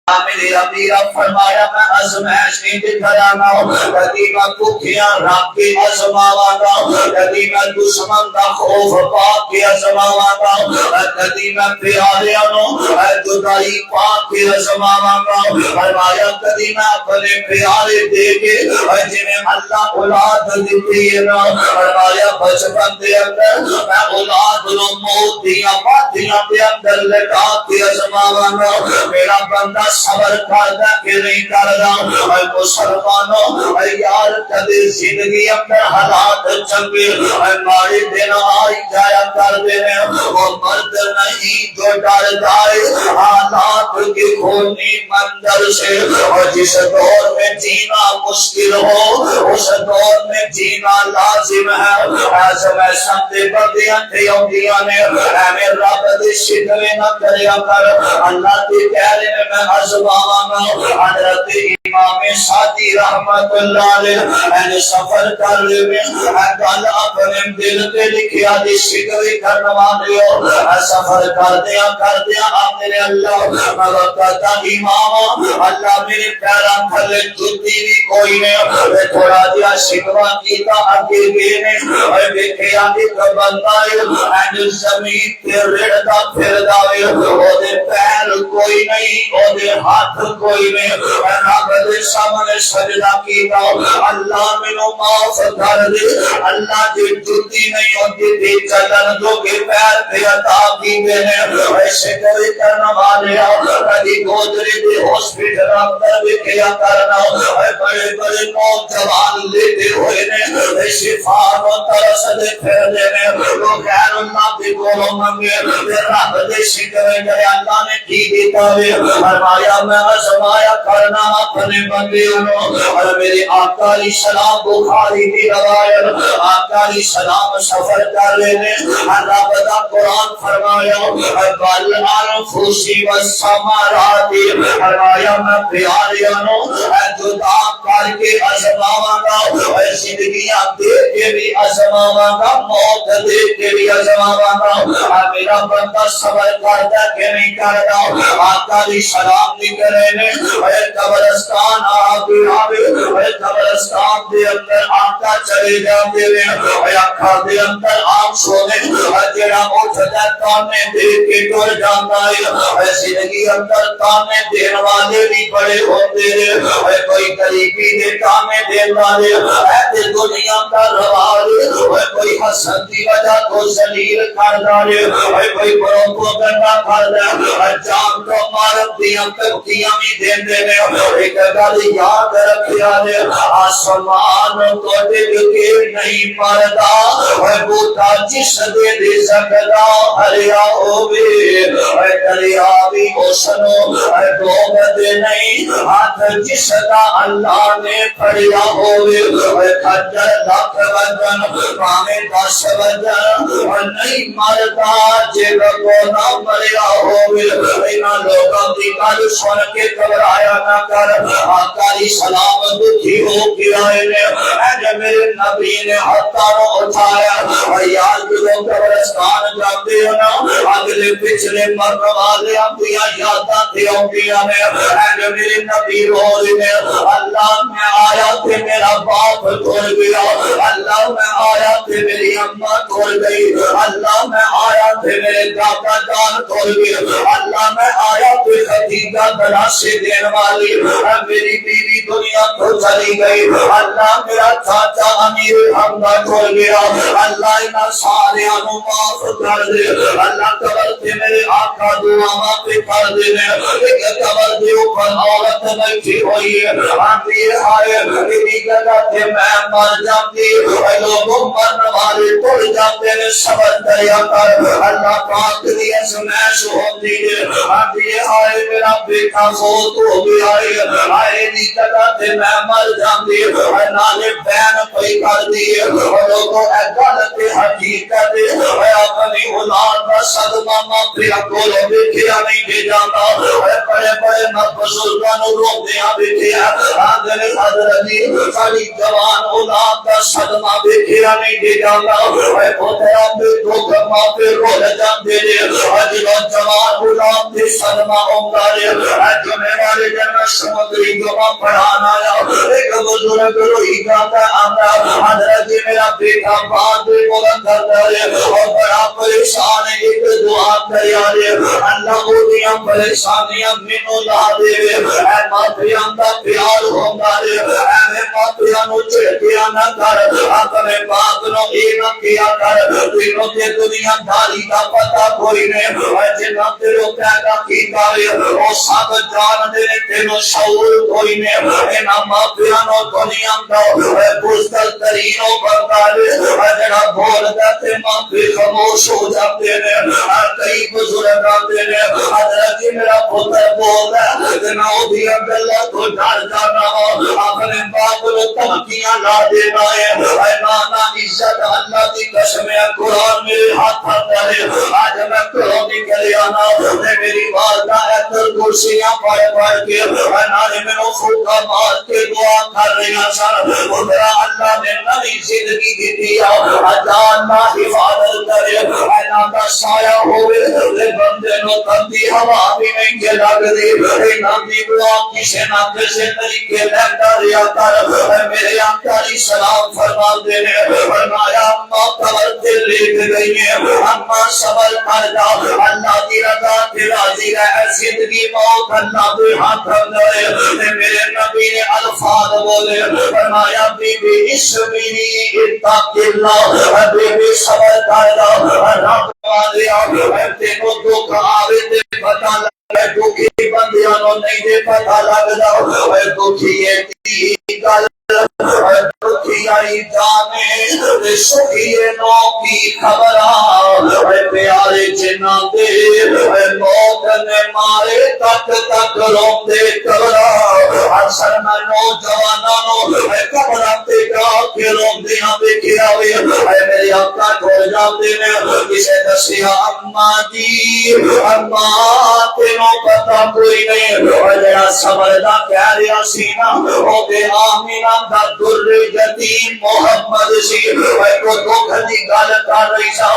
میرے امیر فرمایا میں ازمائش نہیں دکھانا کدی میں بھوکیاں رکھ کے ازماواں کدی میں دشمن دا خوف پا کے ازماواں کدی میں پیاریاں نو جدائی پا کے ازماواں فرمایا کدی میں اپنے پیارے دے کے جنہیں اللہ اولاد دیتی ہے نا فرمایا بچپن دے اندر میں اولاد نو موت دیاں باتیاں دے اندر لٹا کے ازماواں میرا بندہ صبر کردا کہ نہیں کردا اے مسلمانوں اے یار کدی زندگی اپنے حالات چنگے اے ماڑے دن آئی جایا کردے ہیں وہ مرد نہیں جو ڈردا ہے حالات کے کھولنی منظر سے اور جس دور میں جینا مشکل ہو اس دور میں جینا لازم ہے ایسے میں سمتے بردیاں تھیوندیاں نے اے میرے رب دی شکوے نہ کریا کر اللہ کی پیارے میں ازماواں حضرت امام شادی رحمت اللہ علیہ سفر کر لے گل اپنے دل تے لکھیا دی شکوے کرنا مانیو سفر کردیا میرے اللہ وقت امام اللہ میرے پیراں تھلے جُتی بھی کوئی نہیں تھوڑا جہا شکوا کیتا اگے گئے نے دیکھیا ایک بندہ ہے زمین تے رڑدا پھردا ہے او دے پیر کوئی نہیں او دے ہاتھ کوئی نہیں رب دے سامنے سجدہ کیتا اللہ مینوں معاف کر دے اللہ دی جُتی نہیں ہوندی تے چلن دو کے پیر تے عطا کیتے ہیں ایسے کوئی کرنا والے کدی گودری دے ہاسپٹل اندر وکھیا کرنا بڑے بڑے نوجوان لیتے ہوئے نے شفا نو ترس دے پھر دے نے وہ غیر اللہ دی کولوں منگے رب دے شکوے کرے اللہ نے کی دیتا ہے فرمایا میں ازمایا کرنا اپنے بندیوں اور میرے آقا علیہ السلام بخاری کی روایت آقا علیہ السلام سفر کر لینے رب دا قرآن فرمایا بل انفسی والثمرات فرمایا میں پیاریاں نو جدا کر کے ازماواں گا زندگیاں دے کے بھی ازماواں گا موت دے کے بھی ازماواں گا میرا بندہ صبر کرتا کہ نہیں کرتا آقا علیہ السلام نکلے نے قبرستان قبرستان دے اندر آقا چلے جاتے ہیں آقا دے اندر آم سونے جڑا اٹھتا تانے دے کے ٹر جاتا ہے زندگی اندر تانے دین والے بھی بڑے ہوتے ہیں کوئی غریبی دے تانے دین والے ایسے دنیا کا رواج کوئی حسد کی وجہ کو ذلیل کر ڈالے کوئی پروپیگنڈا کر دے جان کو مارت دیاں تکتیاں بھی دین دے ایک گل یاد رکھیا ہے آسمان کو ڈگ کے نہیں مردا بوتا جس دے دے سکدا ہریا ہوے دریا بھی اسنو ڈوب دے نہیں ہاتھ جس دا اللہ نے پھڑیا ہوے کھجر لاکھ وزن پاویں 10 وزن نہیں مردا جے کو نہ مریا ہوے انہاں لوگاں دی گل سن کے گھبرایا نہ کر آقا علیہ السلام دکھی ہو کے آئے نے اے میرے نبی نے ہاتھاں نو اٹھایا اور یار جو قبرستان جاتے ہو نا اگلے پچھلے مرنے والے اپنیاں یاداں تے ہوندیاں نے اے میرے نبی رو نے اللہ میں آیا تے میرا باپ ٹر گیا اللہ میں آیا تے میری اماں ٹر گئی اللہ میں آیا تے میرے دادا جان ٹر گئے اللہ میں آیا تے خدیجہ دلاسے دین والی میری بیوی دنیا کو چلی گئی اللہ میرا چاچا امیر حمدہ ٹر گیا اللہ انہاں سارے انو معاف کر دے اللہ قبر تے میرے آقا دعا پہ کر دے ایک قبر دے اوپر عورت بیٹھی ہوئی ہے آندھی آئے میری جگہ تے میں مر جاتی لوگوں مرنے والے ٹر جاتے ہیں صبر کریا کر اللہ پاک دی ازمائش ہوندی ہے آندھی آئے میرا بیٹا فوت ہو گیا ہے آئے دی جگہ تے میں مر جاتی نالے بین پئی کر دی لوگوں اے گل تے حقیقت اپنی اولاد کا صدمہ ماں پیا کولو دیکھیا نہیں دے جاتا بڑے بڑے بزرگاں نو روندیاں ویکھیا آندے نے حضرت جی ساری جوان اولاد دا صدمہ ویکھیا نہیں دے جاندا اے پوترا دے دو گما پہ رول جاندے نے اج جوان اولاد دے صدمہ ہوندا ہے اج میرے جن سمندری گما پڑھانا آیا ایک بزرگ روئی گاتا آندا حضرت جی میرا بیٹا بعد بلند کرتا ہے اور بڑا پریشان ہے ایک دعا کریا ہے اللہ کو دیا پریشانیاں مینوں لا دے اے ماتھیاں دا پیار ہوندا ہے اے ماتھیاں نو چڑھیا نہ کر اپنے باپ نو اے نہ کیا کر تینوں تے دنیا داری دا پتہ کوئی نہیں اے جنہ تیرو پیدا کیتا ہے او سب جان دے تینوں شعور کوئی نہیں اے نہ ماتھیاں نو دنیا دا اے بزدل ترین او بندہ ہے جڑا بولدا تے ماتھے خاموش ہو جاتے ہیں کئی بزرگ آتے ہیں حضرت جی میرا پتر بولدا ہے میں او بھی اللہ کو ڈر جانا اپنے باپ کو تمکیاں لا دینا ہے اے نانا عزت اللہ کی قسم ہے قرآن میرے ہاتھ آتا ہے آج میں قرآن نکل آنا میری والدہ ایتر کرسیاں پائے پائے کے نانے میں نو فوکا مار کے دعا کر رہی سن وہ میرا اللہ نے نئی زندگی دی دیا اللہ حفاظت کرے اے نانا سایہ ہوئے لے بندے نو تندی ہوا بھی نہیں کے لگ دی اے ناندی دعا کسے نہ کسے طریقے لگتا ریا کر میرے آقای سلام فرما دینے فرمایا اماں قبر دل لے گئی ہے اماں صبر کر جا اللہ دی رضا کی راضی رہ زندگی موت اللہ دے ہاتھ اندر میرے نبی نے الفاظ بولے فرمایا بی بی اسمینی اتق اللہ بی بی صبر کر جا رب والیا تینوں دکھ آوے تے پتہ لگے دکھی بندیاں نو نہیں دے پتہ لگ جاؤ دکھی ہے گل دکھی آئی جانے سکھیے نو کی خبرہ پیارے جنہ دے موت نے مارے تک تک روندے قبرہ اکثر میں نوجوانوں قبرہ تے جا کے روندیاں دیکھیا ہوئے میرے آقا ڈھول جاتے نے کسے دسیا اماں جی اماں تینوں پتہ کوئی نہیں جڑا صبر دا کہہ رہا سی نا او دے آمینہ دا در یتیم محمد سی کو دکھ دی گل کر رہی سا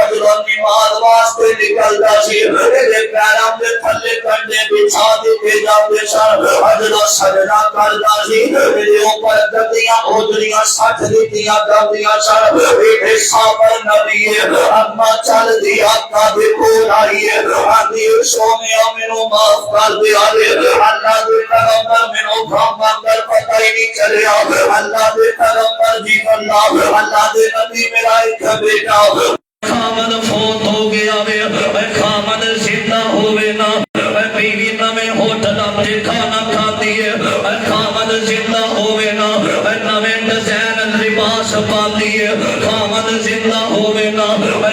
جو نماز واسطے نکلدا سی اے پیراں دے تھلے کنڈے بچھا دتے جاندے سن جو سجدہ کردا سی اے اوپر گدیاں اودریاں سٹھ دتیاں جاندیاں سن اے صابر نبی اما چل دی آقا دے کول آئی ہے آندی سونیا مینوں معاف کر دے اللہ دے پیغمبر مینوں بھام اندر پتہ ہی نہیں چلیا اللہ دے پیغمبر جی اللہ دے نبی میرا ایک بیٹا خامد فوت ہو گیا وے خامد زندہ ہوئے نا بیوی نویں ہوٹل تے کھانا کھاتی ہے خامد زندہ ہوئے نا نویں ڈیزائن لباس پاتی ہے خامد زندہ ہوئے نا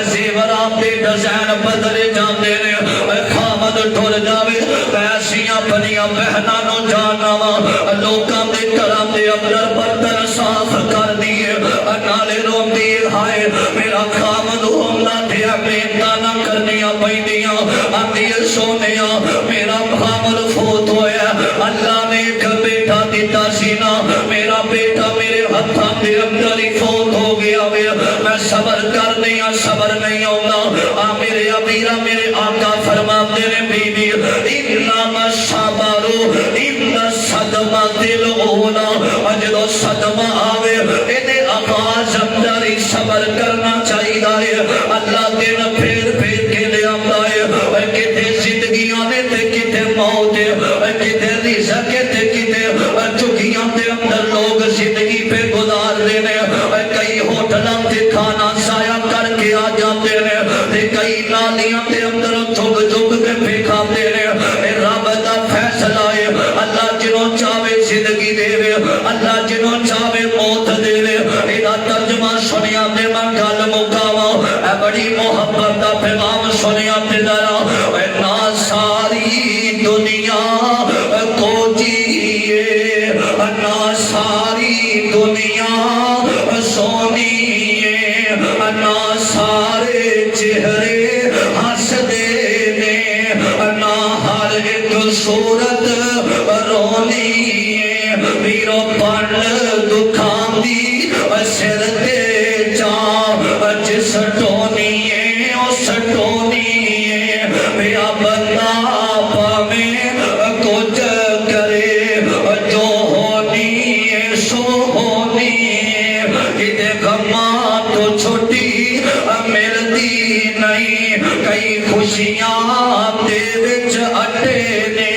زیورات دے ڈیزائن بدلے جاندے نے خامد ٹر جاوے پیسیاں پنیاں بہناں نو جانا وا لوکاں دے گھراں دے اندر برتن صاف کر دیے نالے روندی ہائے میرا خامد ہونا تے محنتاں نہ کرنیاں پیندیاں آندی سونیا میرا خامد فوت ہویا اللہ نے ایک بیٹا دیتا سی نا میرا بیٹا میرے ہتھاں دے اندر ہی فوت ہو گیا میں صبر کر دیا صبر نہیں ہونا میرے امیرہ میرے آقا فرماتے نے بی بی انما صبرو ان صدمہ دل ہونا جدو صدمہ آوے انہیں آغاز اندر ہی صبر کرنا چاہیے اللہ دن پھیر پھیر کے لے آتا ہے کتے زندگی آنے تے کتے موت کتے رزق تے کتے چکیاں دے اندر لوگ زندگی پہ گزار دینے کئی ہوٹلوں تے کھانا سایہ کر کے آ جاتے ہیں کئی نالیاں تے اندر جھگ جھگ کے پھیکاتے ہیں رب دا فیصلہ ہے اللہ جنہوں چاہے زندگی دے اللہ جنہوں چاہے موت دے ایدہ ترجمہ سنیا دے میں گل مکاوا اے بڑی محبت دا پیغام سنیا دے درہ اے نا ساری دنیا کو جیے نا ساری دنیا سونیے نا سارے چہرے ہنس دے نا ہر ایک صورت رونی پیرو پن دکھان دی سر تے جا جس ٹونی اس ٹونی پیا بندہ پاویں کچھ کرے جو ہونی سو ہونی کتے غماں تو چھوٹی ملتی نہیں کئی خوشیاں دے وچ اٹے نے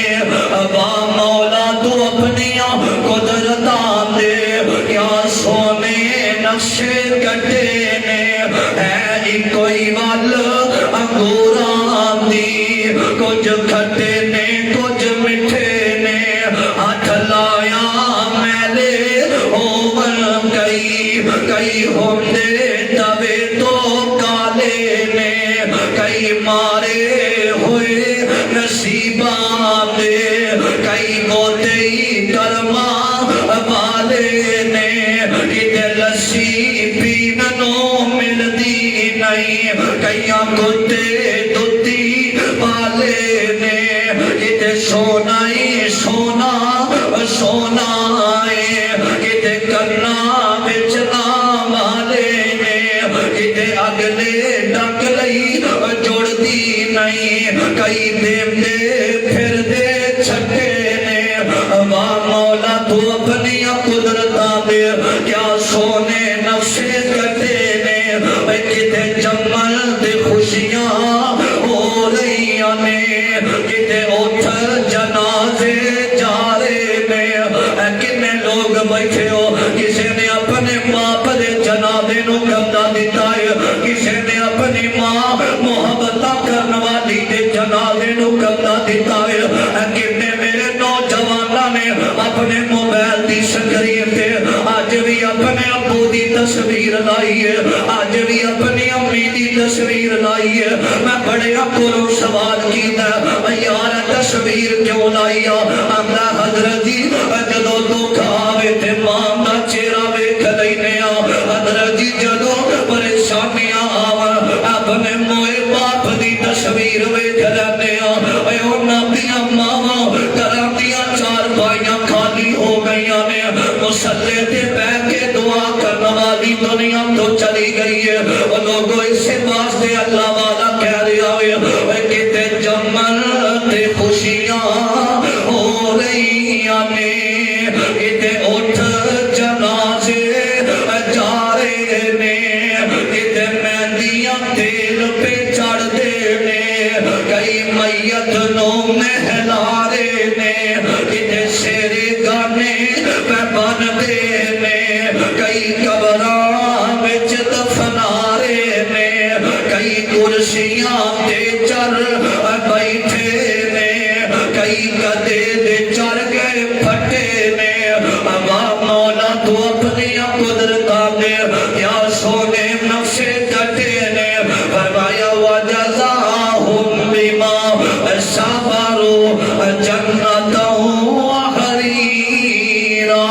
با مولا تو اپنیاں قدرتاں دے کیا سونے نقشے کٹے نے ہے کوئی وال انگوراں دی کچھ کھٹے نے کچھ مٹھے نے ہاتھ لایا میلے ہوون کئی ہوندے توے تو کالے نے کئی مارے ہوئے نصیباں دے کئی موتے کرماں والے نے کتے لسی پیننوں ملدی نہیں کئیاں کتے دتی والے نے کتے سونائی سونا سونا کتے کرنا بچنا والے نے کتے اگلے ڈک لئی جوڑ دی نہیں کئی دیم دے پھر دے چھٹے نے وا مولا تو اپنی قدرتاں دے کیا سونے نفسے کٹے نے کتے جمل دے خوشیاں ہو رہیاں نے کتے اٹھ جنازے جارے نے کنے لوگ بیٹھے ہو کسی نے اپنے باپ دے جنازے نو قبضہ دیتا ہے کسی نے اپنی ماں محبتہ کرنے والی دے جنازے نو قبضہ دیتا ہے کنے میرے نوجوانہ نے اپنے موبائل دی سکرین تے آج بھی اپنے ابو دی تصویر لائی ہے آج بھی اپنی امی دی تصویر لائی ہے میں بڑے اپنوں سوال کیتا ہے یار تصویر کیوں لائی ہے امرہ حضرت جی جدو دکھ آوے تے ماں دا چہرہ ویکھ لینے حضرت جی جدو پریشانیاں آوے اپنے موئے باپ دی تصویر ویکھ لینے انہاں دیاں ماں کراں دیاں چار بھائیاں خالی ہو گئیاں نے مسلے تے بیٹھ کے دعا کرنے والی دنیا تو چلی گئی ہے لوگوں اسے واسطے اللہ والا کہہ رہا ہے کتے جمل تے خوشیاں ہو رہیاں نے کتے اٹھ جنازے جارے نے کتے مہندیاں تیل پہ چڑھ دے نے کئی میت نو محلارے نے کتے شیرے گانے پہ بن دے نے کئی قبراں وچ دفنارے نے کئی کرسیاں تے چر بیٹھے نے کئی کدے دے چر گئے پھٹے نے وا مولا تو اپنی قدرتاں دے یا سونے نفسے کٹے نے فرمایا وجزاہم بما صبروا جنتا وحریرا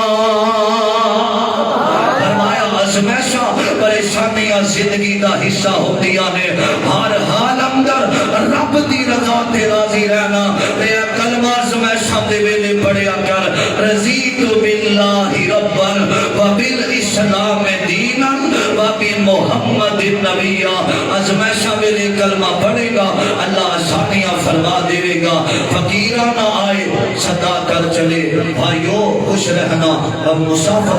فرمایا ازمائشاں پریشانیاں زندگی دا حصہ ہوتیاں نے ہر حال اندر رب دی رضا تے راضی رہنا اے کلمہ ازمائشاں دے ویلے پڑھیا کر رضیت باللہ ربا وبالاسلام دینا وبمحمد نبی ازمائشاں ویلے کلمہ پڑھے گا اللہ آسانیاں فرما دے گا فقیرہ نہ آئے صدا کر چلے بھائیو خوش رہنا اب مسافر